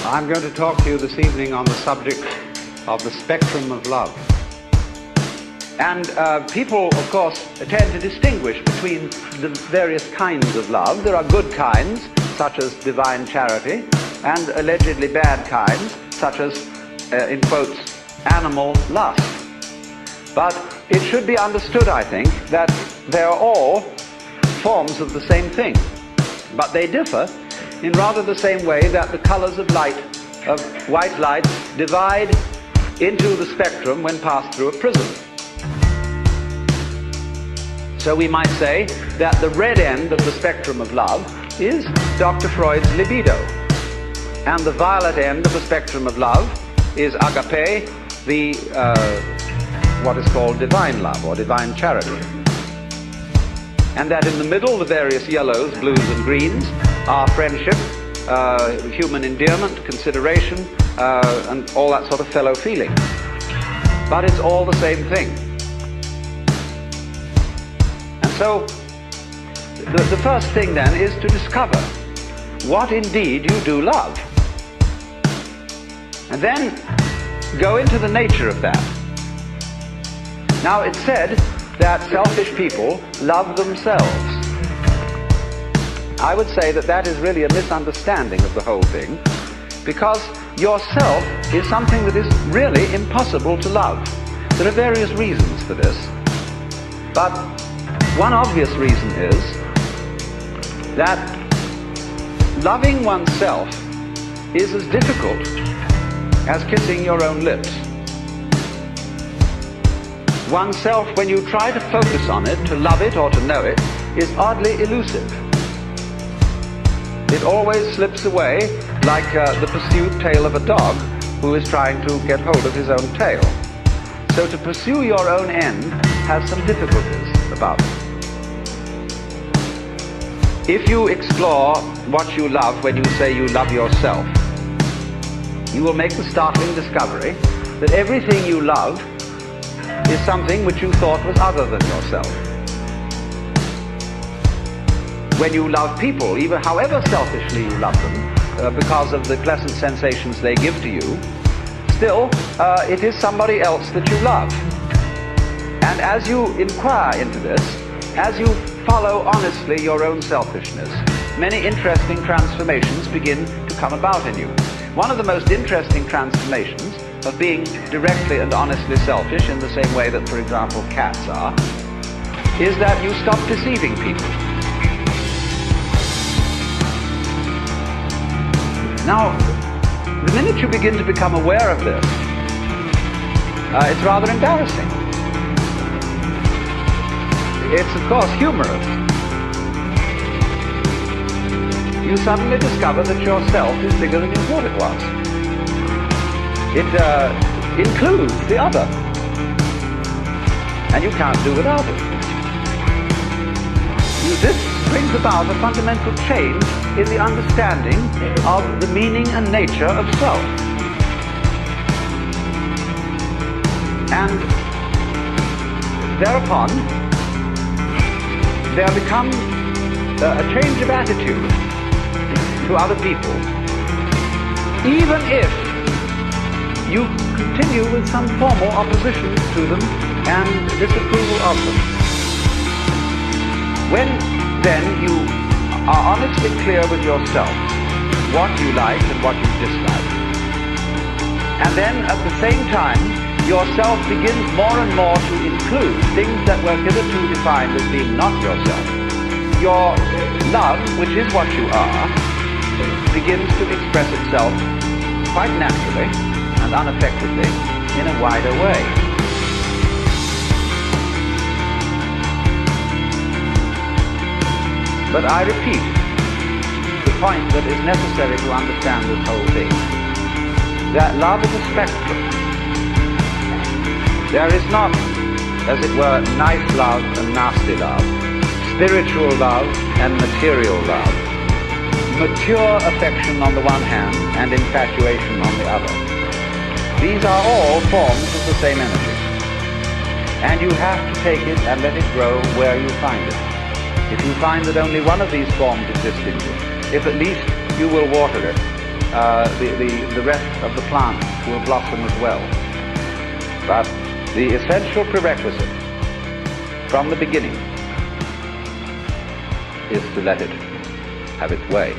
I'm going to talk to you this evening on the subject of the spectrum of love. And people, of course, tend to distinguish between the various kinds of love. There are good kinds, such as divine charity, and allegedly bad kinds, such as, in quotes, animal lust. But it should be understood, I think, that they are all forms of the same thing. But they differ in rather the same way that the colors of light, of white light, divide into the spectrum when passed through a prism. So we might say that the red end of the spectrum of love is Dr. Freud's libido, and the violet end of the spectrum of love is agape, the what is called divine love or divine charity. And that in the middle, the various yellows, blues and greens are friendship, human endearment, consideration, and all that sort of fellow feeling. But it's all the same thing. And so the first thing then is to discover what indeed you do love. And then go into the nature of that. Now it's said that selfish people love themselves. I would say that that is really a misunderstanding of the whole thing, because yourself is something that is really impossible to love. There are various reasons for this, but one obvious reason is that loving oneself is as difficult as kissing your own lips. Oneself, when you try to focus on it, to love it or to know it, is oddly elusive. It always slips away like the pursued tail of a dog who is trying to get hold of his own tail. So to pursue your own end has some difficulties about it. If you explore what you love when you say you love yourself, you will make the startling discovery that everything you love is something which you thought was other than yourself. When you love people, even however selfishly you love them, because of the pleasant sensations they give to you, still it is somebody else that you love. And as you inquire into this, as you follow honestly your own selfishness, many interesting transformations begin to come about in you. One of the most interesting transformations of being directly and honestly selfish, in the same way that, for example, cats are, is that you stop deceiving people. Now, the minute you begin to become aware of this, it's rather embarrassing. It's, of course, humorous. You suddenly discover that yourself is bigger than you thought it was. It includes the other, and you can't do without it. This brings about a fundamental change in the understanding of the meaning and nature of self. And thereupon, there becomes a change of attitude to other people, even if you continue with some formal opposition to them and disapproval of them. When then you are honestly clear with yourself what you like and what you dislike, and then at the same time yourself begins more and more to include things that were hitherto defined as being not yourself, your love, which is what you are, begins to express itself quite naturally and unaffectedly in a wider way. But I repeat the point that is necessary to understand this whole thing, that love is a spectrum. There is not, as it were, nice love and nasty love, spiritual love and material love, mature affection on the one hand and infatuation on the other. These are all forms of the same energy, and you have to take it and let it grow where you find it. If you find that only one of these forms exists in you, if at least you will water it, the rest of the plant will blossom as well. But the essential prerequisite from the beginning is to let it have its way.